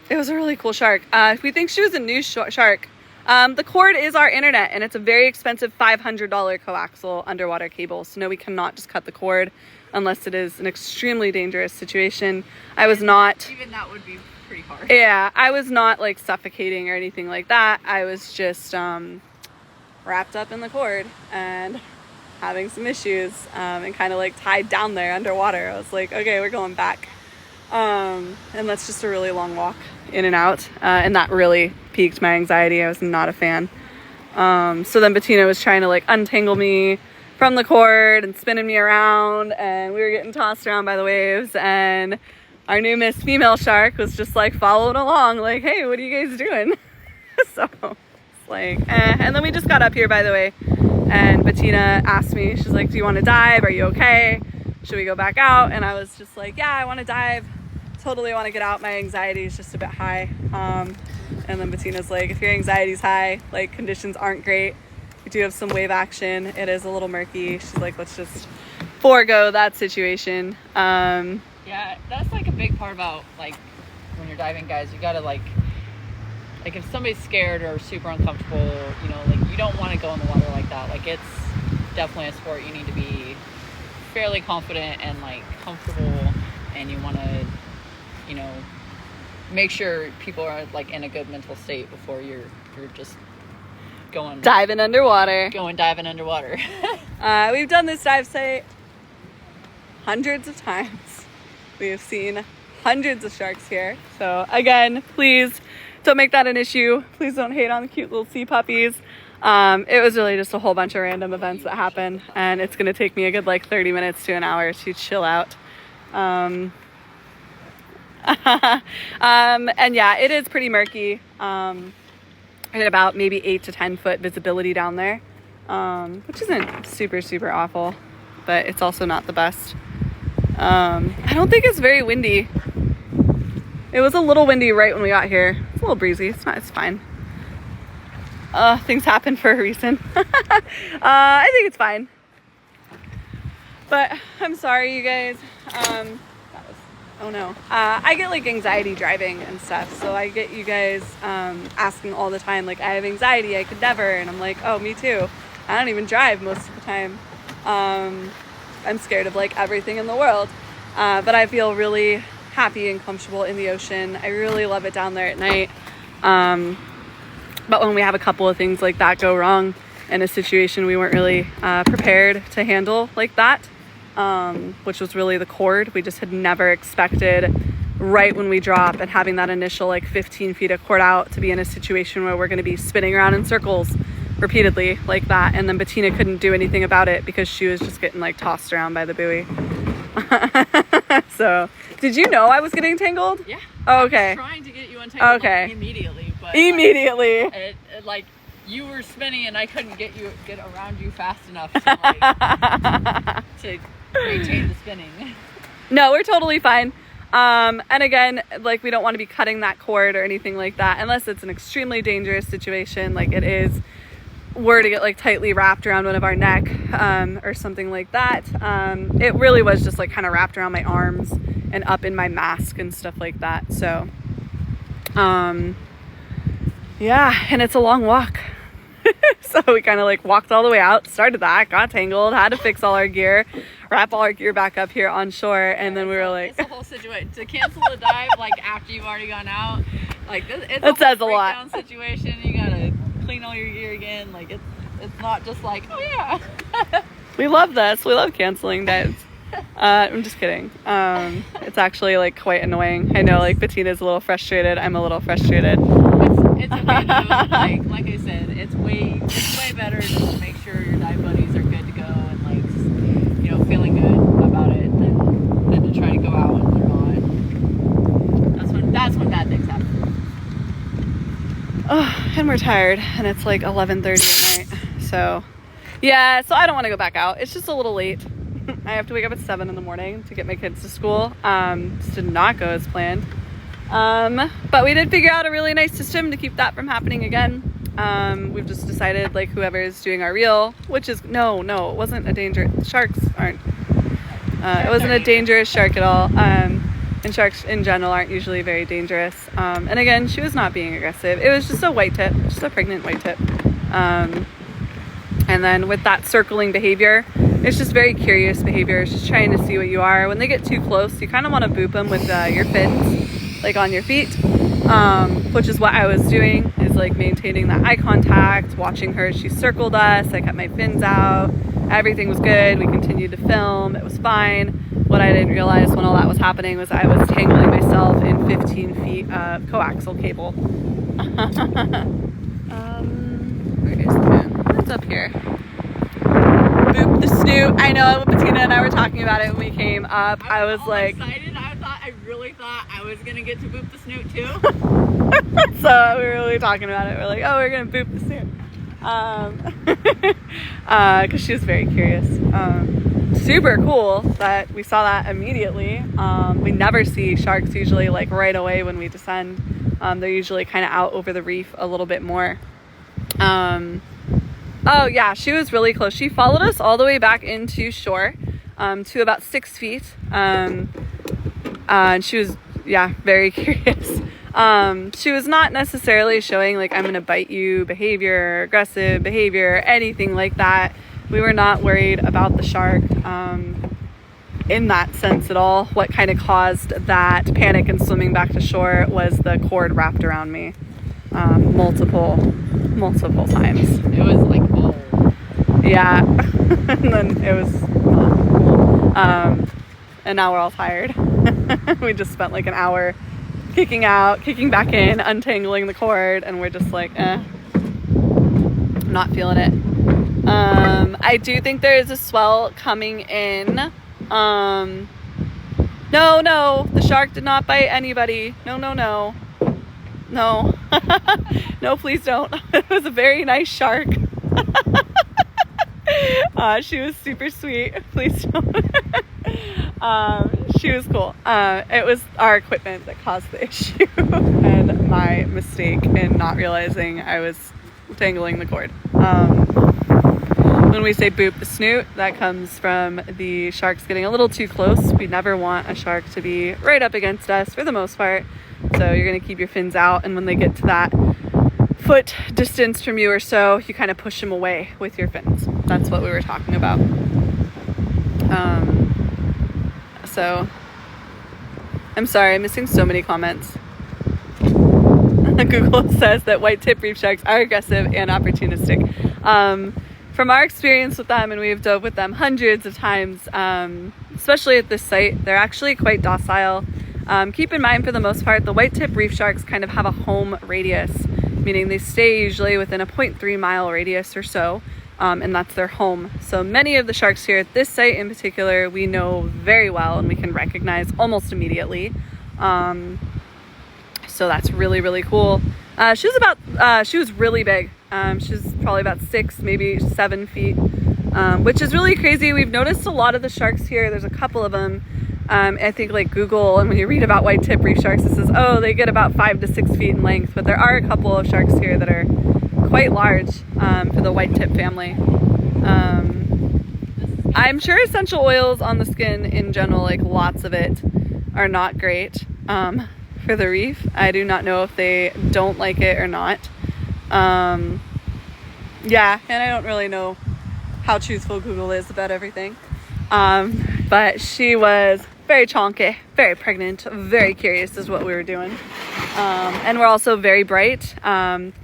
It was a really cool shark. We think she was a new shark. The cord is our internet and it's a very expensive $500 coaxial underwater cable. So no, we cannot just cut the cord unless it is an extremely dangerous situation. I was not... Even that would be pretty hard. Yeah, I was not like suffocating or anything like that. I was just wrapped up in the cord and having some issues and kind of like tied down there underwater. I was like, okay, we're going back. And that's just a really long walk in and out. And that really piqued my anxiety. I was not a fan. So then Bettina was trying to like untangle me from the cord and spinning me around and we were getting tossed around by the waves and our new Miss Female Shark was just like following along like, hey, what are you guys doing? So it's like, And then we just got up here, by the way, and Bettina asked me, she's like, do you want to dive? Are you okay? Should we go back out? And I was just like, yeah, I want to dive. Totally want to get out. My anxiety is just a bit high. And then Bettina's like, if your anxiety's high, like conditions aren't great. We do have some wave action. It is a little murky. She's like, let's just forego that situation. Yeah, that's like a big part about like when you're diving, guys. You gotta like if somebody's scared or super uncomfortable, you know, like you don't want to go in the water like that. Like it's definitely a sport. You need to be fairly confident and like comfortable, and you want to, you know, make sure people are like in a good mental state before you're just diving underwater. We've done this dive site hundreds of times. We have seen hundreds of sharks here. So again, please don't make that an issue. Please don't hate on the cute little sea puppies. It was really just a whole bunch of random events that happened, and it's going to take me a good like 30 minutes to an hour to chill out. And yeah, it is pretty murky. I had about maybe 8 to 10 foot visibility down there, which isn't super awful, but it's also not the best. I don't think it's very windy. It was a little windy right when we got here. It's a little breezy. It's fine. Things happen for a reason. I think it's fine. But I'm sorry, you guys. Oh no. I get like anxiety driving and stuff. So I get you guys asking all the time, like, I have anxiety, I could never. And I'm like, oh, me too. I don't even drive most of the time. I'm scared of like everything in the world. But I feel really happy and comfortable in the ocean. I really love it down there at night. But when we have a couple of things like that go wrong, in a situation we weren't really prepared to handle like that, which was really the cord. We just had never expected right when we drop and having that initial like 15 feet of cord out to be in a situation where we're going to be spinning around in circles repeatedly like that. And then Bettina couldn't do anything about it because she was just getting like tossed around by the buoy. So did you know I was getting tangled? Yeah. Oh, okay. I was trying to get you untangled Okay. like, immediately, but Immediately. like you were spinning and I couldn't get around you fast enough to, like, to maintain the spinning. No, we're totally fine. And again, like we don't want to be cutting that cord or anything like that unless it's an extremely dangerous situation like it is were to get like tightly wrapped around one of our neck or something like that. It really was just like kind of wrapped around my arms and up in my mask and stuff like that. So yeah, and it's a long walk. So we kind of like walked all the way out, started that, got tangled, had to fix all our gear, wrap all our gear back up here on shore, and then we were like... It's a whole situation. To cancel the dive, like, after you've already gone out, like, it's that says a lot. breakdown situation. You gotta clean all your gear again. Like, it's not just like, oh, yeah. We love this. We love canceling dives. I'm just kidding. It's actually, like, quite annoying. I know, like, Bettina's a little frustrated. I'm a little frustrated. It's okay, though. Like I said, it's way better just to make sure your dive buddies are good to go and, like, you know, feeling good about it than to try to go out and they're not. That's when bad things happen. Oh, and we're tired, and it's like 11:30 at night. So, yeah, so I don't want to go back out. It's just a little late. I have to wake up at 7 in the morning to get my kids to school. This did not go as planned. But we did figure out a really nice system to keep that from happening again. We've just decided, like, whoever is doing our reel, which is, no, it wasn't a dangerous, sharks aren't, it wasn't a dangerous shark at all. And sharks in general aren't usually very dangerous. And again, she was not being aggressive. It was just a white tip, just a pregnant white tip. And then with that circling behavior, it's just very curious behavior. It's just trying to see what you are. When they get too close, you kind of want to boop them with your fins, like on your feet, which is what I was doing, is like maintaining that eye contact, watching her. She circled us. I kept my fins out. Everything was good. We continued to film. It was fine. What I didn't realize when all that was happening was I was tangling myself in 15 feet of coaxial cable. Where is the moon? It's up here. Boop the snoot. I know, Bettina and I were talking about it when we came up. I was like... excited. I really thought I was going to get to boop the snoot too. So we were really talking about it. We're like, oh, we're going to boop the snoot. Because she was very curious. Super cool that we saw that immediately. We never see sharks usually like right away when we descend. They're usually kind of out over the reef a little bit more. Oh yeah, she was really close. She followed us all the way back into shore to about 6 feet. And she was, yeah, very curious. She was not necessarily showing like I'm gonna bite you behavior, aggressive behavior, anything like that. We were not worried about the shark in that sense at all. What kind of caused that panic and swimming back to shore was the cord wrapped around me multiple times. It was like, oh. Yeah. And then it was, and now we're all tired. We just spent like an hour kicking out, kicking back in, untangling the cord, and we're just like, not feeling it. I do think there is a swell coming in. No, the shark did not bite anybody. No. No, please don't. It was a very nice shark. She was super sweet. Please don't. She was cool. It was our equipment that caused the issue and my mistake in not realizing I was tangling the cord. When we say boop the snoot, that comes from the sharks getting a little too close. We never want a shark to be right up against us for the most part. So you're going to keep your fins out, and when they get to that foot distance from you or so, you kind of push them away with your fins. That's what we were talking about. So I'm sorry, I'm missing so many comments. Google says that white tip reef sharks are aggressive and opportunistic. From our experience with them, and we've dove with them hundreds of times, especially at this site, they're actually quite docile. Keep in mind, for the most part, the white tip reef sharks kind of have a home radius, meaning they stay usually within a 0.3 mile radius or so, and that's their home. So many of the sharks here at this site in particular, we know very well and we can recognize almost immediately. So that's really, really cool. She was really big. She was probably about 6, maybe 7 feet, which is really crazy. We've noticed a lot of the sharks here. There's a couple of them. I think like Google, and when you read about white tip reef sharks, it says, oh, they get about 5 to 6 feet in length. But there are a couple of sharks here that are quite large for the white tip family. I'm sure essential oils on the skin in general, like lots of it, are not great for the reef. I do not know if they don't like it or not. Yeah, and I don't really know how truthful Google is about everything. But she was very chonky, very pregnant, very curious is what we were doing. And we're also very bright.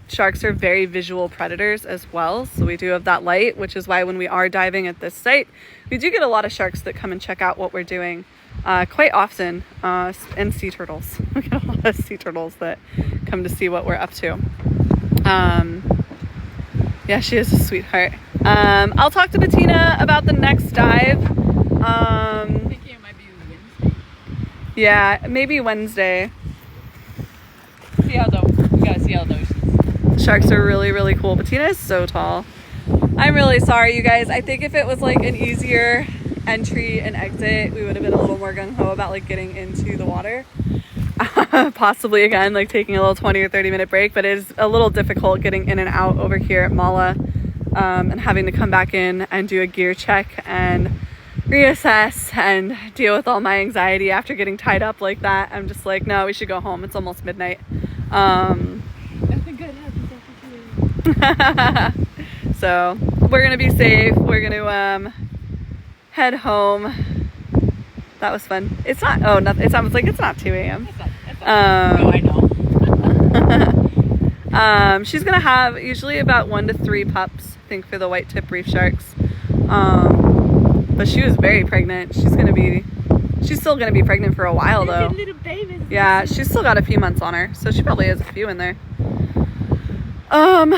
Sharks are very visual predators as well. So we do have that light, which is why when we are diving at this site, we do get a lot of sharks that come and check out what we're doing quite often, and sea turtles. We get a lot of sea turtles that come to see what we're up to. Yeah, she is a sweetheart. I'll talk to Bettina about the next dive. I'm thinking it might be Wednesday. Yeah, maybe Wednesday. We gotta see how those. Sharks are really, really cool. Bettina is so tall. I'm really sorry, you guys. I think if it was like an easier entry and exit, we would have been a little more gung-ho about like getting into the water. Possibly again, like taking a little 20 or 30 minute break, but it is a little difficult getting in and out over here at Mala, and having to come back in and do a gear check and reassess and deal with all my anxiety after getting tied up like that. I'm just like, no, we should go home. It's almost midnight. Nothing good happens after 2 So we're gonna be safe. We're gonna head home. That was fun. It's not, oh, no, it sounds like it's not 2 a.m. No, I know. She's gonna have usually about 1 to 3 pups, I think, for the white tip reef sharks. But she was very pregnant. She's still gonna be pregnant for a while though. Little babies. Yeah, she's still got a few months on her, so she probably has a few in there.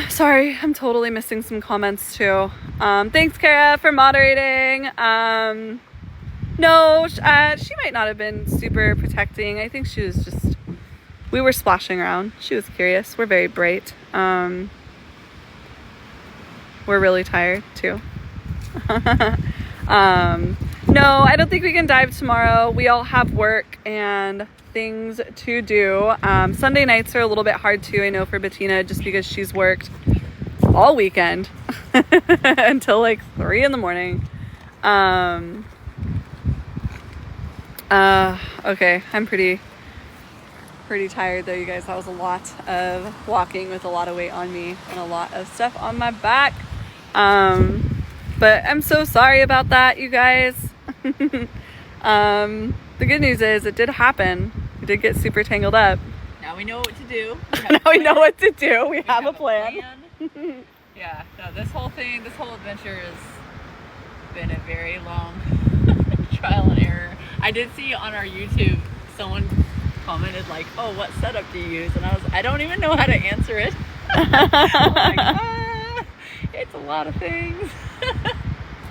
Sorry, I'm totally missing some comments too. Thanks, Kara, for moderating. No, she might not have been super protecting. I think she was just, we were splashing around. She was curious. We're very bright. We're really tired too. No, I don't think we can dive tomorrow. We all have work and things to do. Sunday nights are a little bit hard too, I know, for Bettina, just because she's worked all weekend until like 3 in the morning. Okay, I'm pretty tired though, you guys. That was a lot of walking with a lot of weight on me and a lot of stuff on my back. But I'm so sorry about that, you guys. The good news is it did happen. We did get super tangled up. Now we know what to do. Now we know what to do. We have a plan. Yeah, no, this whole adventure has been a very long trial and error. I did see on our YouTube someone commented like, "Oh, what setup do you use?" And I don't even know how to answer it. I'm like, it's a lot of things.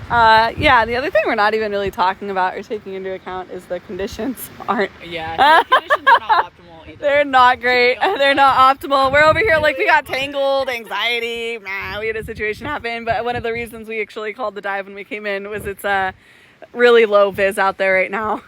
Yeah, the other thing we're not even really talking about or taking into account is the conditions aren't. Yeah, the conditions are not optimal either. They're not great. They're not optimal. We're over here like we got tangled, anxiety. We had a situation happen, but one of the reasons we actually called the dive when we came in was it's really low vis out there right now.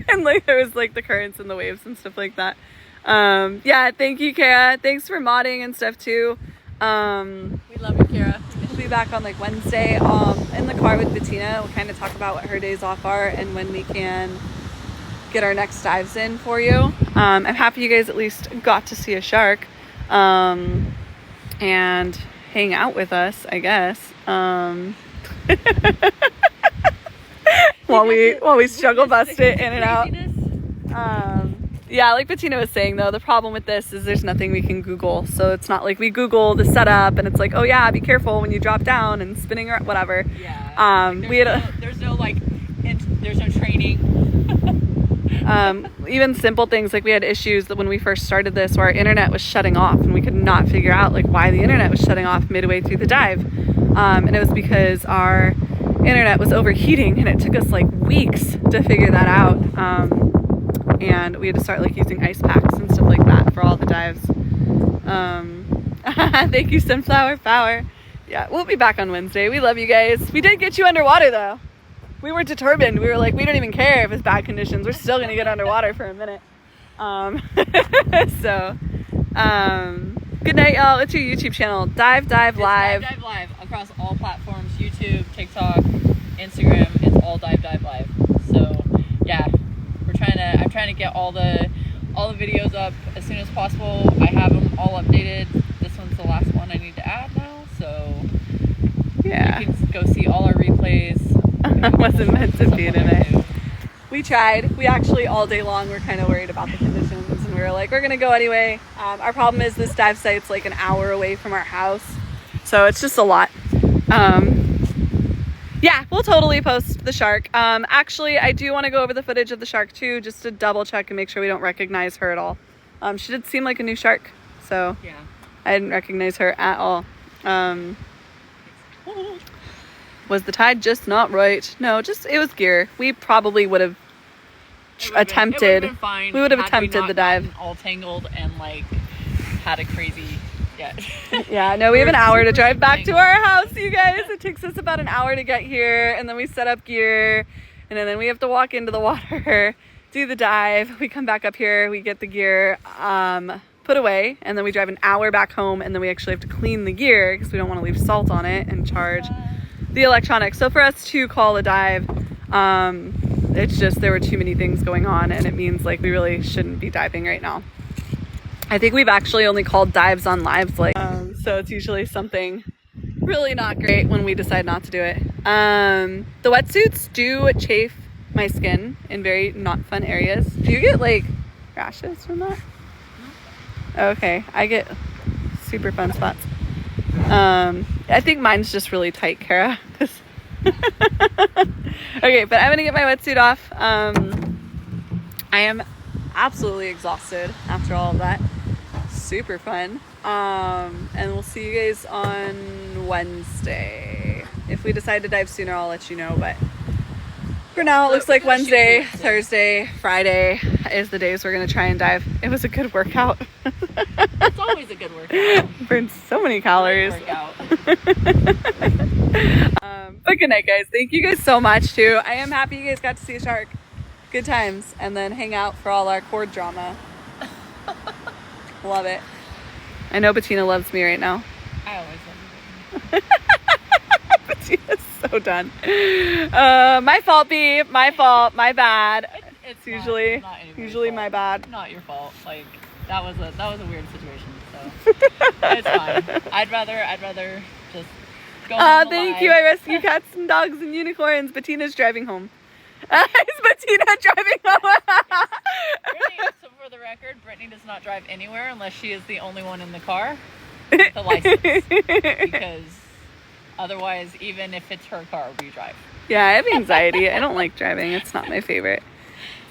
And like there was like the currents and the waves and stuff like that. Yeah, thank you, Kara. Thanks for modding and stuff too. We love you, Kara. We'll be back on like Wednesday in the car with Bettina. We'll kind of talk about what her days off are and when we can get our next dives in for you. I'm happy you guys at least got to see a shark and hang out with us, I guess. While we struggle bust it in and out. Yeah, like Bettina was saying though, the problem with this is there's nothing we can Google. So it's not like we Google the setup and it's like, oh yeah, be careful when you drop down and spinning or whatever. Yeah. There's no training. Even simple things, like we had issues that when we first started this where our internet was shutting off and we could not figure out like why the internet was shutting off midway through the dive. And it was because our internet was overheating and it took us like weeks to figure that out. And we had to start like using ice packs and stuff like that for all the dives. Thank you, Sunflower Power. Yeah, we'll be back on Wednesday. We love you guys. We did get you underwater though. We were determined. We were like, we don't even care if it's bad conditions. We're still gonna get underwater for a minute. Good night, y'all. It's your YouTube channel, Dive Live. Dive Live across all platforms: YouTube, TikTok, Instagram. It's all Dive Live. So yeah, I'm trying to get all the videos up as soon as possible. I have them all updated. This one's the last one I need to add now. So yeah, you can go see all our replays. Wasn't meant to be today. We tried. We actually all day long were kind of worried about the conditions, and we were like, we're gonna go anyway. Our problem is this dive site's like an hour away from our house, so it's just a lot. Yeah, we'll totally post the shark. Actually, I do want to go over the footage of the shark too, just to double check and make sure we don't recognize her at all. She did seem like a new shark, so yeah, I didn't recognize her at all. Was the tide just not right? No, just it was gear. We probably would have attempted. We would have attempted the dive. All tangled and like had a crazy. Yeah. Yeah. No, we have an hour to drive back to our house, you guys. It takes us about an hour to get here, and then we set up gear, and then we have to walk into the water, do the dive. We come back up here, we get the gear put away, and then we drive an hour back home, and then we actually have to clean the gear because we don't want to leave salt on it and charge the electronics. So for us to call a dive, it's just there were too many things going on, and it means like we really shouldn't be diving right now. I think we've actually only called dives on lives, like so it's usually something really not great when we decide not to do it. The wetsuits do chafe my skin in very not fun areas. Do you get like rashes from that? Okay, I get super fun spots. I think mine's just really tight, Kara. Okay, but I'm gonna get my wetsuit off. I am absolutely exhausted after all of that. Super fun. And we'll see you guys on Wednesday. If we decide to dive sooner, I'll let you know, but for now, it looks like Wednesday, Thursday, Friday is the days we're gonna try and dive. It was a good workout. It's always a good workout. Burned so many calories. But good night, guys. Thank you guys so much too. I am happy you guys got to see a shark. Good times, and then hang out for all our cord drama. Love it. I know Bettina loves me right now. I always love you. Bettina's so done. My fault, B. My fault. My bad. It's usually fault. My bad. Not your fault. Like that was a weird situation. So it's fine. I'd rather just go home thank alive. you. I rescue cats and dogs and unicorns. Bettina's driving home. Is Bettina driving home? Brittany, so for the record, Brittany does not drive anywhere unless she is the only one in the car with the license. Because otherwise, even if it's her car, we drive. Yeah, I have anxiety. I don't like driving. It's not my favorite.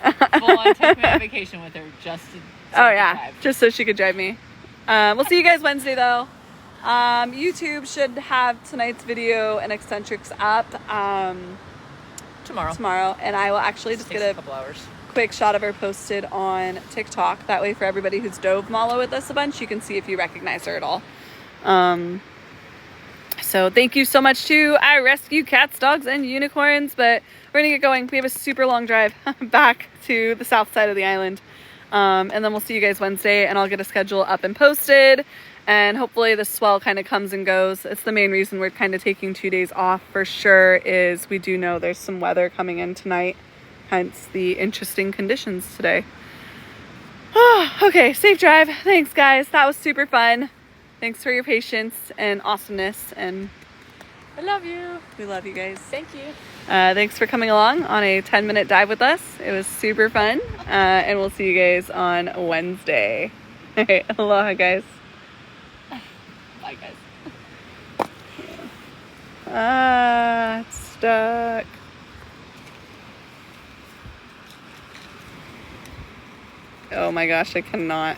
Full on took me on vacation with her just to drive. Just so she could drive me. We'll see you guys Wednesday though. YouTube should have tonight's video and eccentrics up tomorrow, and I will actually just get a couple hours. Quick shot of her posted on TikTok. That way for everybody who's dove Malo with us a bunch, you can see if you recognize her at all. So thank you so much to I rescue cats, dogs, and unicorns. But we're gonna get going. We have a super long drive back to the south side of the island. And then we'll see you guys Wednesday, and I'll get a schedule up and posted. And hopefully the swell kind of comes and goes. It's the main reason we're kind of taking 2 days off for sure, is we do know there's some weather coming in tonight. Hence the interesting conditions today. Okay, safe drive. Thanks guys. That was super fun. Thanks for your patience and awesomeness, and I love you. We love you guys. Thank you. Thanks for coming along on a 10-minute dive with us. It was super fun. And we'll see you guys on Wednesday. All right. Aloha, guys. Bye, guys. It's stuck. Oh my gosh, I cannot.